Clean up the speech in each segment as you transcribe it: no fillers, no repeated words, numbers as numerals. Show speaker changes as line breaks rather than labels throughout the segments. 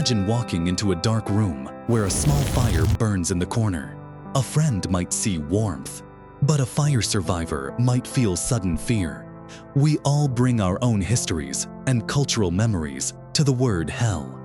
Imagine walking into a dark room where a small fire burns in the corner. A friend might see warmth, but a fire survivor might feel sudden fear. We all bring our own histories and cultural memories to the word hell.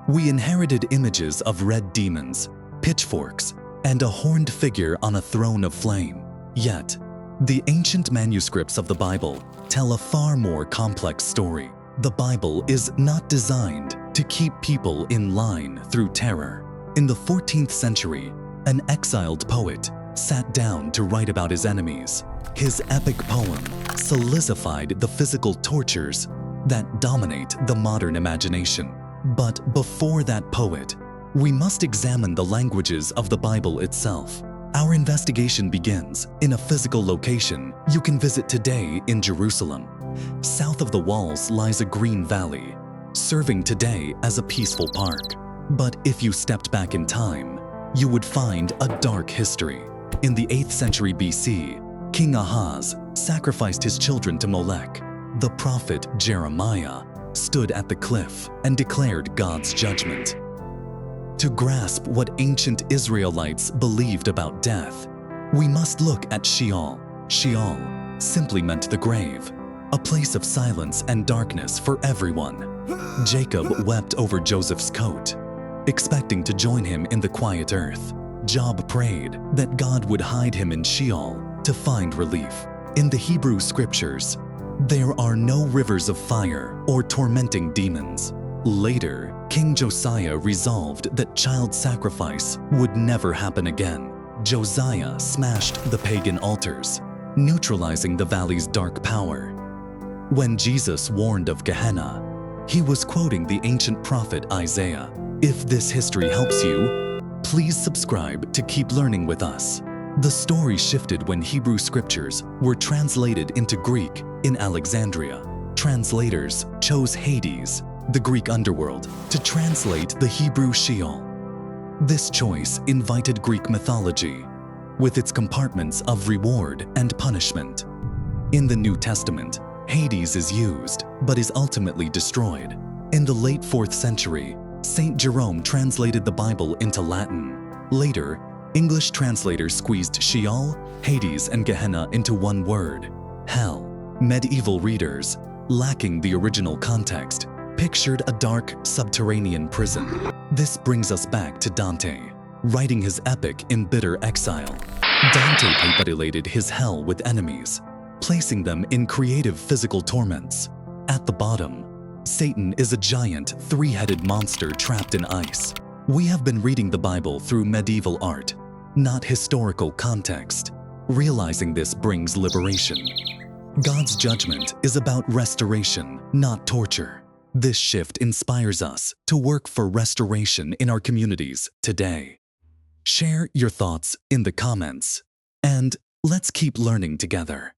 We inherited images of red demons, pitchforks, and a horned figure on a throne of flame. Yet, the ancient manuscripts of the Bible tell a far more complex story. The Bible is not designed to keep people in line through terror. In the 14th century, an exiled poet sat down to write about his enemies. His epic poem solidified the physical tortures that dominate the modern imagination. But before that poet, we must examine the languages of the Bible itself. Our investigation begins in a physical location you can visit today in Jerusalem. South of the walls lies a green valley, serving today as a peaceful park. But if you stepped back in time, you would find a dark history. In the 8th century BC, King Ahaz sacrificed his children to Molech. The prophet Jeremiah stood at the cliff and declared God's judgment. To grasp what ancient Israelites believed about death, we must look at Sheol. Sheol simply meant the grave, a place of silence and darkness for everyone. Jacob wept over Joseph's coat, expecting to join him in the quiet earth. Job prayed that God would hide him in Sheol to find relief. In the Hebrew scriptures, there are no rivers of fire or tormenting demons. Later, King Josiah resolved that child sacrifice would never happen again. Josiah smashed the pagan altars, neutralizing the valley's dark power. When Jesus warned of Gehenna, he was quoting the ancient prophet Isaiah. If this history helps you, please subscribe to keep learning with us. The story shifted when Hebrew scriptures were translated into Greek in Alexandria. Translators chose Hades, the Greek underworld, to translate the Hebrew Sheol. This choice invited Greek mythology, with its compartments of reward and punishment. In the New Testament, Hades is used, but is ultimately destroyed. In the late 4th century, Saint Jerome translated the Bible into Latin. Later, English translators squeezed Sheol, Hades, and Gehenna into one word, hell. Medieval readers, lacking the original context, pictured a dark, subterranean prison. This brings us back to Dante, writing his epic in bitter exile. Dante populated his hell with enemies, placing them in creative physical torments. At the bottom, Satan is a giant, three-headed monster trapped in ice. We have been reading the Bible through medieval art, not historical context. Realizing this brings liberation. God's judgment is about restoration, not torture. This shift inspires us to work for restoration in our communities today. Share your thoughts in the comments, and let's keep learning together.